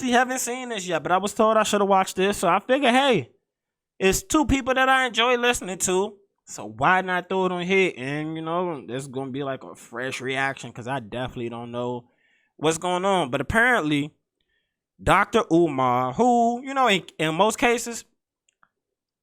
haven't seen this yet, but I was told I should have watched this. So I figure, hey, it's two people that I enjoy listening to. So why not throw it on here? And, you know, there's going to be like a fresh reaction because I definitely don't know what's going on. But apparently, Dr. Umar, who, you know, in most cases,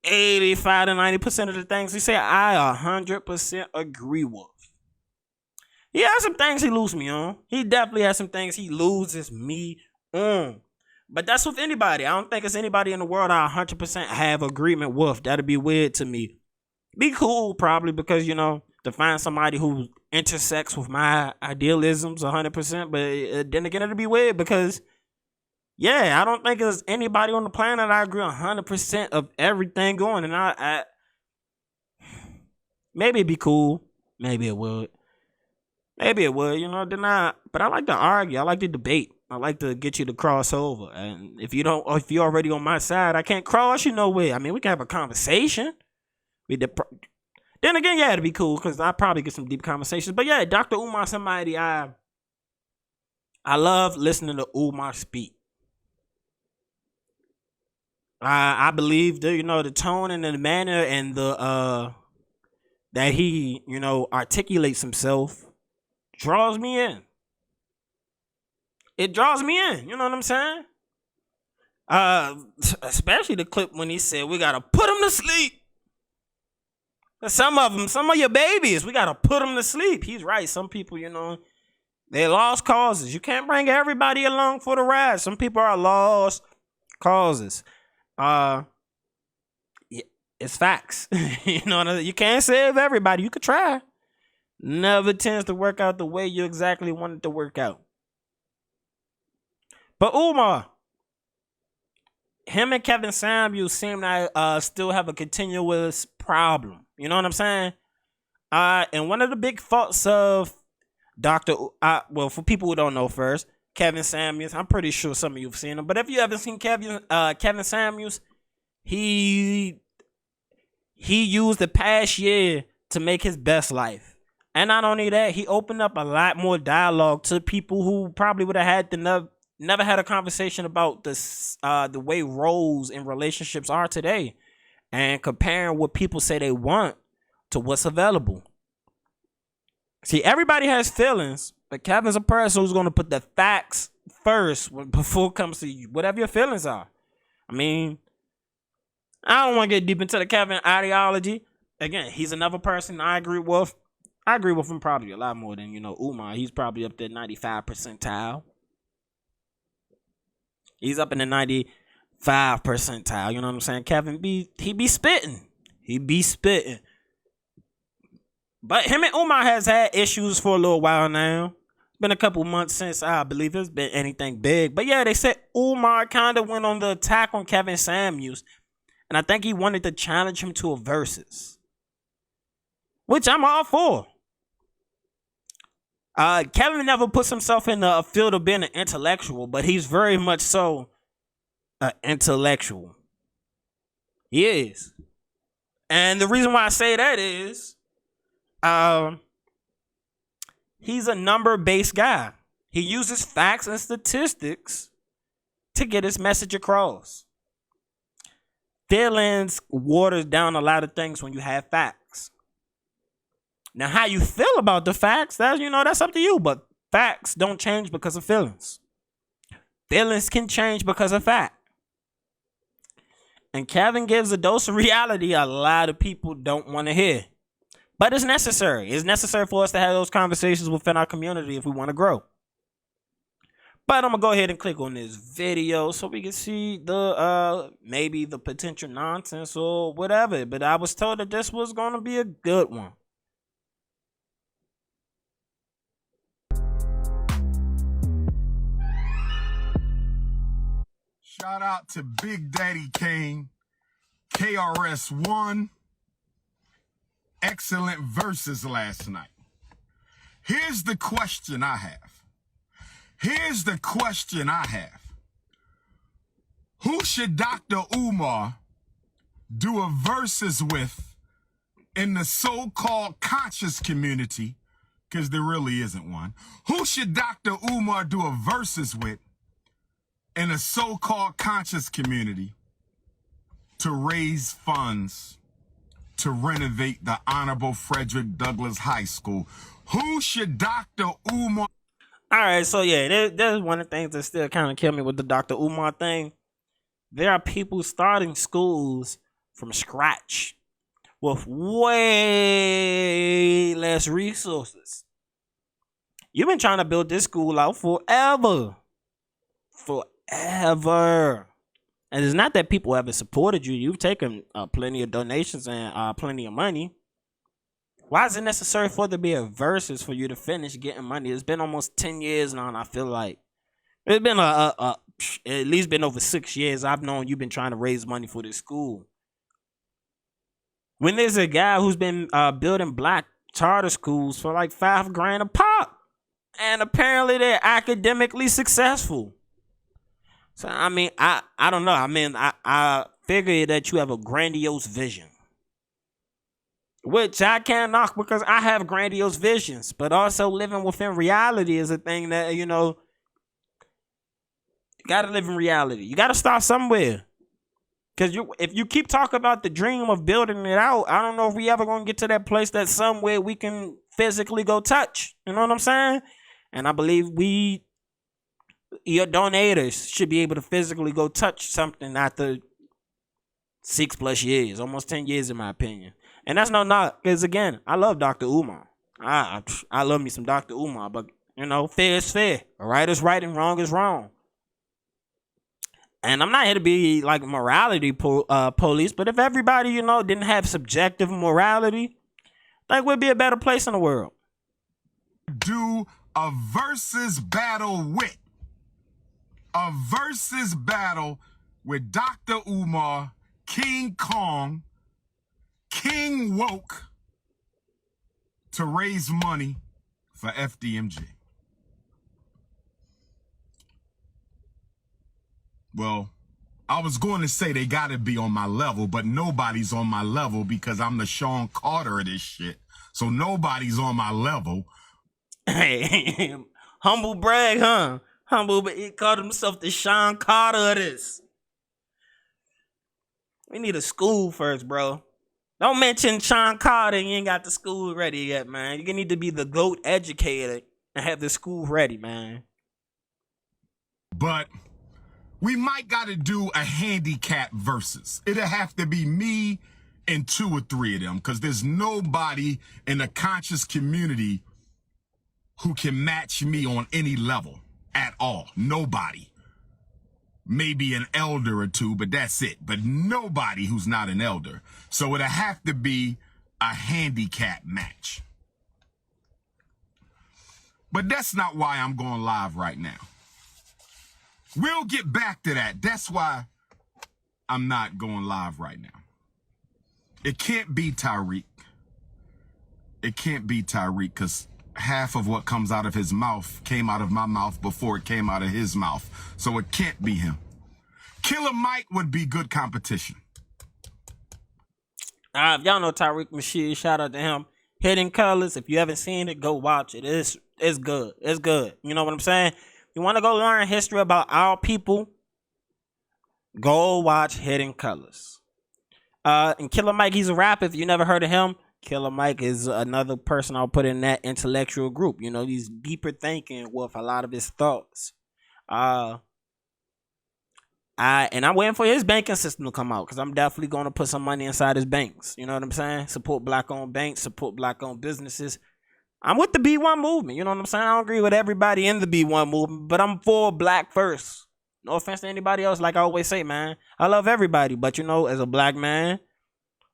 85 to 90% of the things he said, I 100% agree with. He has some things he loses me on. He definitely has some things he loses me on. But that's with anybody. I don't think it's anybody in the world I 100% have agreement with. That'd be weird to me. Be cool, probably, because, you know, to find somebody who intersects with my idealisms 100%. But then again, it'd be weird because, yeah, I don't think there's anybody on the planet I agree 100% of everything going. And I maybe it'd be cool. Maybe it would. Maybe it would, you know, but I like to argue. I like to debate. I like to get you to cross over. And if you're already on my side, I can't cross you nowhere. I mean, we can have a conversation. Then again, yeah, it'd be cool because I probably get some deep conversations. But yeah, Dr. Umar, somebody I love listening to Umar speak. I believe the tone and the manner and the that he, articulates himself draws me in. It draws me in, you know what I'm saying? Especially the clip when he said we gotta put him to sleep. Some of your babies, we gotta put them to sleep. He's right. Some people, they lost causes. You can't bring everybody along for the ride. Some people are lost causes. It's facts. You can't save everybody. You could try. Never tends to work out the way you exactly want it to work out. But Umar, him and Kevin Samuels seem to still have a continuous problem. You know what I'm saying? And one of the big faults of for people who don't know first, Kevin Samuels, I'm pretty sure some of you have seen him, but if you haven't seen Kevin Samuels, he used the past year to make his best life. And not only that, he opened up a lot more dialogue to people who probably would have had to never had a conversation about the way roles in relationships are today, and comparing what people say they want to what's available. See, everybody has feelings, but Kevin's a person who's going to put the facts first before it comes to you, whatever your feelings are. I mean, I don't want to get deep into the Kevin ideology. Again, he's another person I agree with. I agree with him probably a lot more than, Umar. He's probably up there 95 percentile. He's up in the 95 percentile. You know what I'm saying? Kevin he be spitting. He be spitting. But him and Umar has had issues for a little while now. It's been a couple months since I believe it's been anything big. But yeah, they said Umar kind of went on the attack on Kevin Samuels. And I think he wanted to challenge him to a versus, which I'm all for. Kevin never puts himself in the field of being an intellectual, but he's very much so an intellectual. He is. And the reason why I say that is he's a number-based guy. He uses facts and statistics to get his message across. Feelings waters down a lot of things when you have facts. Now, how you feel about the facts, that's up to you. But facts don't change because of feelings. Feelings can change because of fact. And Kevin gives a dose of reality a lot of people don't want to hear. But it's necessary. It's necessary for us to have those conversations within our community if we want to grow. But I'm going to go ahead and click on this video so we can see maybe the potential nonsense or whatever. But I was told that this was going to be a good one. Shout out to Big Daddy Kane, KRS-One. Excellent verses last night. Here's the question I have. Who should Dr. Umar do a verses with in the so-called conscious community? Because there really isn't one. Who should Dr. Umar do a verses with in a so-called conscious community to raise funds to renovate the Honorable Frederick Douglass High School. Who should Dr. Umar... All right, so yeah, there's one of the things that still kind of kill me with the Dr. Umar thing. There are people starting schools from scratch with way less resources. You've been trying to build this school out forever. Forever. And it's not that people haven't supported you. You've taken plenty of donations and plenty of money. Why is it necessary for there to be a versus for you to finish getting money? It's been almost 10 years now, and I feel like it's been at least been over 6 years. I've known you've been trying to raise money for this school. When there's a guy who's been building black charter schools for like $5,000 a pop, and apparently they're academically successful. So I mean, I don't know. I mean, I figure that you have a grandiose vision, which I can't knock because I have grandiose visions. But also living within reality is a thing that, you know, you gotta live in reality. You gotta start somewhere. Because if you keep talking about the dream of building it out, I don't know if we ever gonna get to that place that somewhere we can physically go touch. You know what I'm saying? And I believe your donators should be able to physically go touch something after 6+ years, almost 10 years in my opinion. And that's no knock, because again, I love Dr. Umar. I love me some Dr. Umar, but you know, fair is fair. Right is right and wrong is wrong. And I'm not here to be like morality police, but if everybody, you know, didn't have subjective morality, I think we'd be a better place in the world. Do a versus battle with. A versus battle with Dr. Umar, King Kong, King Woke to raise money for FDMG. Well, I was going to say they got to be on my level, but nobody's on my level because I'm the Sean Carter of this shit. So nobody's on my level. Hey, humble brag, huh? Humble, but he called himself the Sean Carter of this. We need a school first, bro. Don't mention Sean Carter and you ain't got the school ready yet, man. You need to be the GOAT educator and have the school ready, man. But we might got to do a handicap versus. It'll have to be me and 2 or 3 of them because there's nobody in the conscious community who can match me on any level at all. Nobody. Maybe an elder or 2, but that's it. But nobody who's not an elder. So it'll have to be a handicap match. But that's not why I'm going live right now. We'll get back to that. That's why I'm not going live right now. It can't be Tariq. It can't be Tariq because half of what comes out of his mouth came out of my mouth before it came out of his mouth. So it can't be him. Killer Mike would be good competition. If y'all know Tariq Mashid, shout out to him. Hidden Colors. If you haven't seen it, go watch it. It's good. It's good. You know what I'm saying? You want to go learn history about our people? Go watch Hidden Colors. And Killer Mike, he's a rapper. If you never heard of him, Killer Mike is another person I'll put in that intellectual group. You know, he's deeper thinking with a lot of his thoughts. And I'm waiting for his banking system to come out because I'm definitely going to put some money inside his banks. You know what I'm saying? Support black-owned banks, support black-owned businesses. I'm with the B1 movement. You know what I'm saying? I don't agree with everybody in the B1 movement, but I'm for black first. No offense to anybody else. Like I always say, man, I love everybody. But, you know, as a black man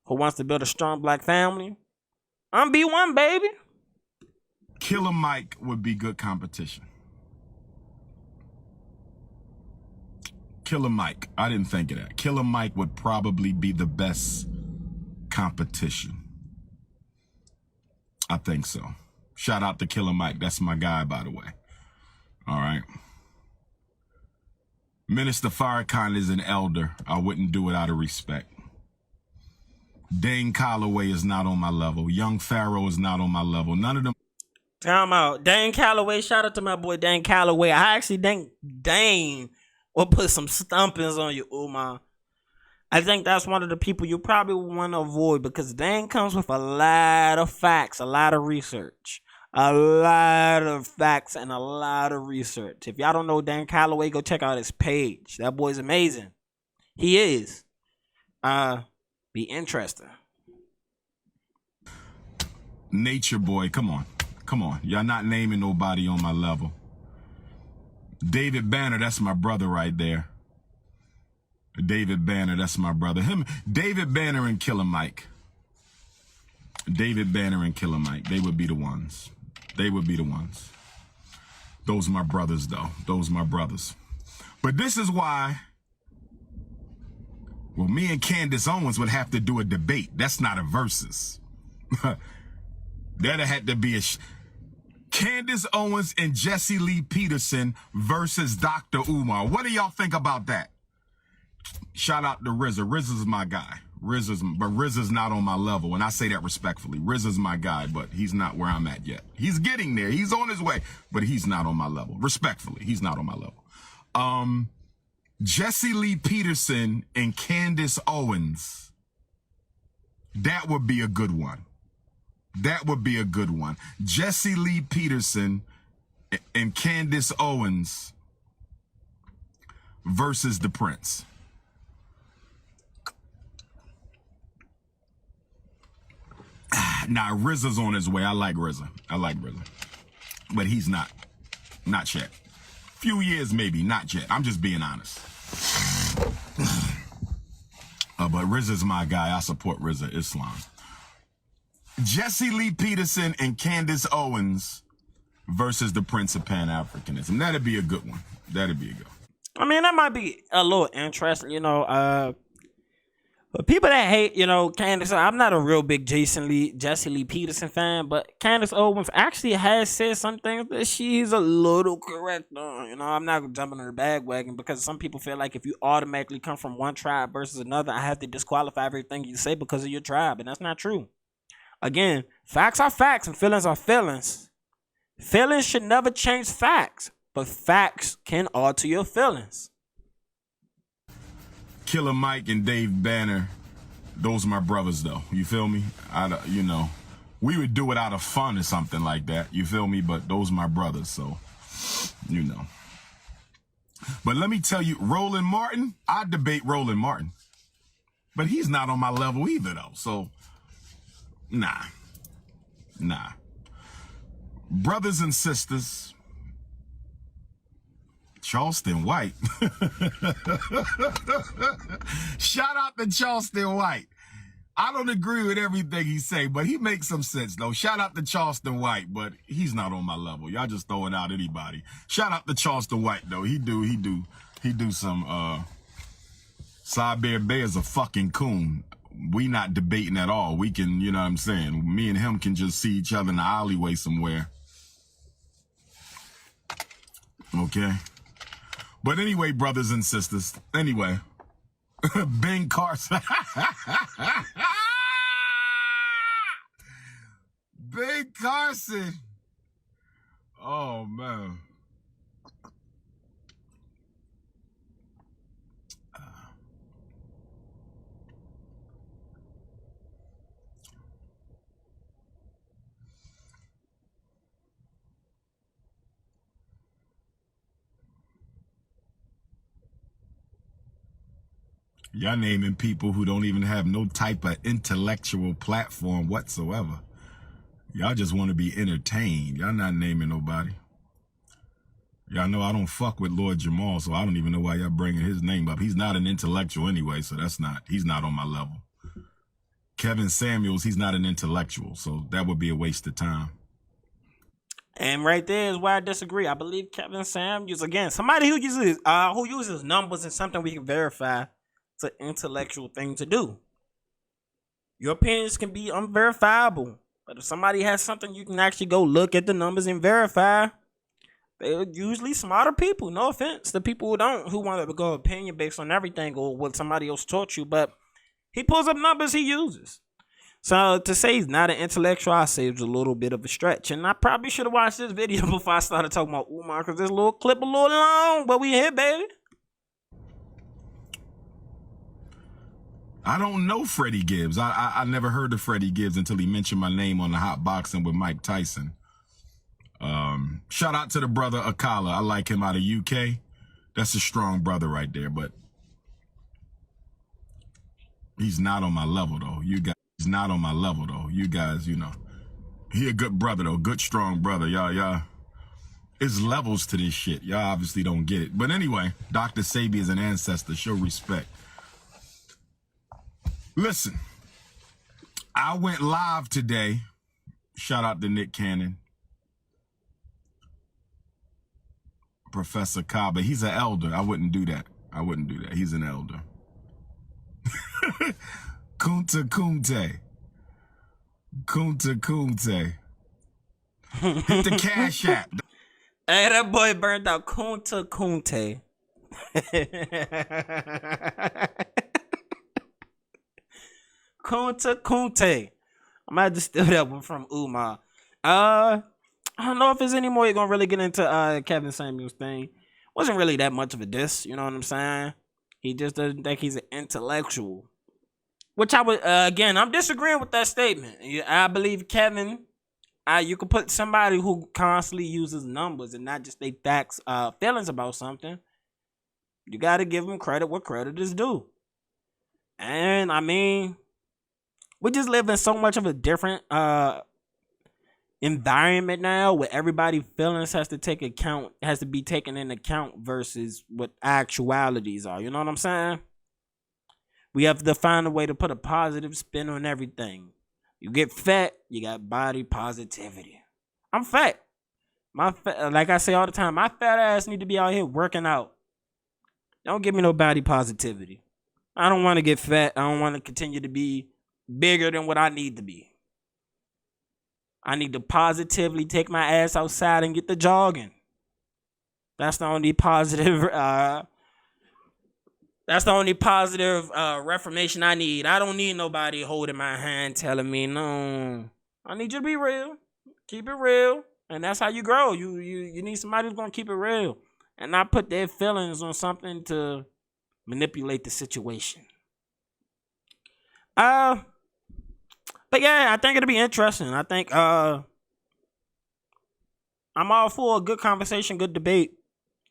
who wants to build a strong black family, I'm B1, baby. Killer Mike would be good competition. Killer Mike. I didn't think of that. Killer Mike would probably be the best competition. I think so. Shout out to Killer Mike. That's my guy, by the way. All right. Minister Farrakhan is an elder. I wouldn't do it out of respect. Dane Calloway is not on my level. Young Pharaoh is not on my level. None of them. Time out. Dane Calloway. Shout out to my boy Dane Calloway. I actually think Dane or put some stumpings on you, Umar. I think that's one of the people you probably want to avoid because Dan comes with a lot of facts, a lot of research. A lot of facts and a lot of research. If y'all don't know Dan Calloway, go check out his page. That boy's amazing. He is. Be interesting. Nature boy, come on. Come on. Y'all not naming nobody on my level. David Banner, that's my brother right there. David Banner, that's my brother. David Banner and Killer Mike. David Banner and Killer Mike. They would be the ones. They would be the ones. Those are my brothers, though. Those are my brothers. But this is why, well, me and Candace Owens would have to do a debate. That's not a versus. That'd have to be a... Candace Owens and Jesse Lee Peterson versus Dr. Umar. What do y'all think about that? Shout out to RZA. RZA's my guy. RZA's not on my level, and I say that respectfully. RZA's my guy, but he's not where I'm at yet. He's getting there. He's on his way, but he's not on my level. Respectfully, he's not on my level. Jesse Lee Peterson and Candace Owens. That would be a good one. That would be a good one. Jesse Lee Peterson and Candace Owens versus the Prince. Nah, RZA's on his way. I like RZA. But he's not yet. Few years maybe, not yet. I'm just being honest. But RZA's my guy. I support RZA Islam. Jesse Lee Peterson and Candace Owens versus the Prince of Pan-Africanism. That'd be a good one. That'd be a good one. I mean, that might be a little interesting, but people that hate, Candace, I'm not a real big Jesse Lee Peterson fan, but Candace Owens actually has said some things that she's a little correct on. I'm not jumping on the bandwagon because some people feel like if you automatically come from one tribe versus another, I have to disqualify everything you say because of your tribe, and that's not true. Again, facts are facts and feelings are feelings. Feelings should never change facts, but facts can alter your feelings. Killer Mike and Dave Banner, those are my brothers, though. You feel me? We would do it out of fun or something like that. You feel me? But those are my brothers, so, But let me tell you, Roland Martin, I debate Roland Martin. But he's not on my level either, though. So, nah. Brothers and sisters, Charleston White. Shout out to Charleston White. I don't agree with everything he say, but he makes some sense, though. Shout out to Charleston White, but he's not on my level. Y'all just throwing out anybody. Shout out to Charleston White, though. He do some, Saber Bay is a fucking coon. We not debating at all. We can, you know what I'm saying? Me and him can just see each other in the alleyway somewhere. Okay? But anyway, brothers and sisters, anyway, Ben Carson. Ben Carson. Oh, man. Y'all naming people who don't even have no type of intellectual platform whatsoever. Y'all just want to be entertained. Y'all not naming nobody. Y'all know I don't fuck with Lord Jamal, so I don't even know why y'all bringing his name up. He's not an intellectual anyway, so he's not on my level. Kevin Samuels, he's not an intellectual, so that would be a waste of time. And right there is where I disagree. I believe Kevin Samuels, again, somebody who uses numbers and something we can verify. It's an intellectual thing to do. Your opinions can be unverifiable, but if somebody has something you can actually go look at the numbers and verify, they're usually smarter people. No offense to people who want to go opinion based on everything or what somebody else taught you, but he pulls up numbers he uses. So to say he's not an intellectual, I say it's a little bit of a stretch. And I probably should have watched this video before I started talking about Umar, because this little clip a little long, but we here, baby. I don't know Freddie Gibbs. I never heard of Freddie Gibbs until he mentioned my name on the Hot Boxing with Mike Tyson. Shout out to the brother Akala. I like him out of UK. That's a strong brother right there, but he's not on my level though. He's not on my level though. You guys, you know, he a good brother though, good strong brother. Y'all. It's levels to this shit. Y'all obviously don't get it. But anyway, Dr. Sabi is an ancestor. Show respect. Listen, I went live today. Shout out to Nick Cannon. Professor Kaba. He's an elder. I wouldn't do that. He's an elder. Kunta Kunte. Kunta Kunte. Hit the Cashapp. Hey, that boy burned out Kunta Kunte. Kunta Kunte. I might just steal that one from Umar. I don't know if there's any more you're gonna really get into Kevin Samuels thing. Wasn't really that much of a diss, you know what I'm saying? He just doesn't think he's an intellectual. Which I would again, I'm disagreeing with that statement. I believe Kevin, you could put somebody who constantly uses numbers and not just they facts, feelings about something. You gotta give them credit where credit is due. And I mean, we just live in so much of a different environment now where everybody's feelings has to be taken into account versus what actualities are. You know what I'm saying? We have to find a way to put a positive spin on everything. You get fat, you got body positivity. I'm fat. Like I say all the time, my fat ass need to be out here working out. Don't give me no body positivity. I don't want to get fat. I don't want to continue to be bigger than what I need to be. I need to positively take my ass outside and get the jogging. That's the only positive reformation I need. I don't need nobody holding my hand telling me no. I need you to be real. Keep it real. And that's how you grow. You need somebody who's gonna keep it real and not put their feelings on something to manipulate the situation. But yeah, I think it'll be interesting. I think I'm all for a good conversation, good debate.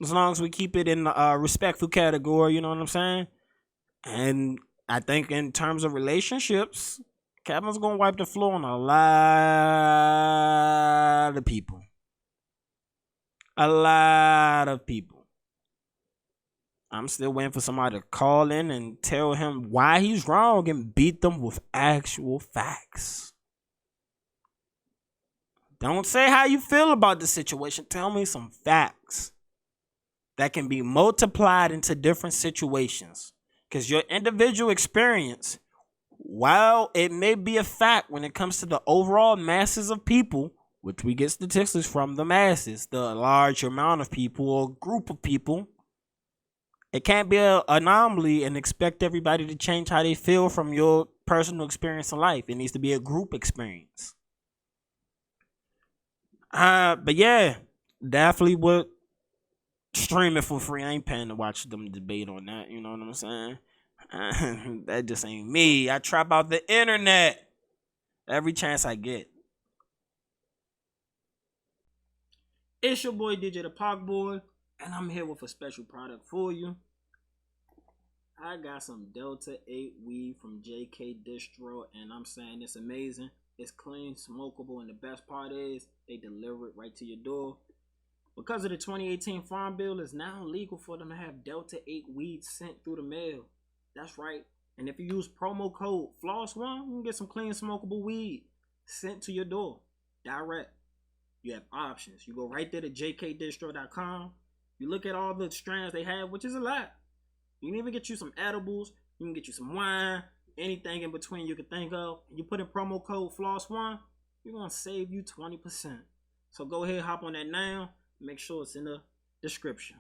As long as we keep it in the respectful category, you know what I'm saying? And I think in terms of relationships, Kevin's going to wipe the floor on a lot of people. A lot of people. I'm still waiting for somebody to call in and tell him why he's wrong and beat them with actual facts. Don't say how you feel about the situation. Tell me some facts that can be multiplied into different situations. Because your individual experience, while it may be a fact when it comes to the overall masses of people, which we get statistics from the masses, the large amount of people or group of people, it can't be an anomaly and expect everybody to change how they feel from your personal experience in life. It needs to be a group experience. But yeah, definitely would stream it for free. I ain't paying to watch them debate on that. You know what I'm saying? That just ain't me. I trap out the internet every chance I get. It's your boy DJTheParkBoy, and I'm here with a special product for you. I got some Delta 8 weed from JK Distro, and I'm saying it's amazing. It's clean, smokable, and the best part is they deliver it right to your door. Because of the 2018 Farm Bill, it's now legal for them to have Delta 8 weed sent through the mail. That's right. And if you use promo code FLOSS1, you can get some clean, smokable weed sent to your door direct. You have options. You go right there to jkdistro.com. You look at all the strands they have, which is a lot. You can even get you some edibles. You can get you some wine. Anything in between you can think of. You put in promo code FLOSS1, you're going to save you 20%. So go ahead, hop on that now. Make sure it's in the description.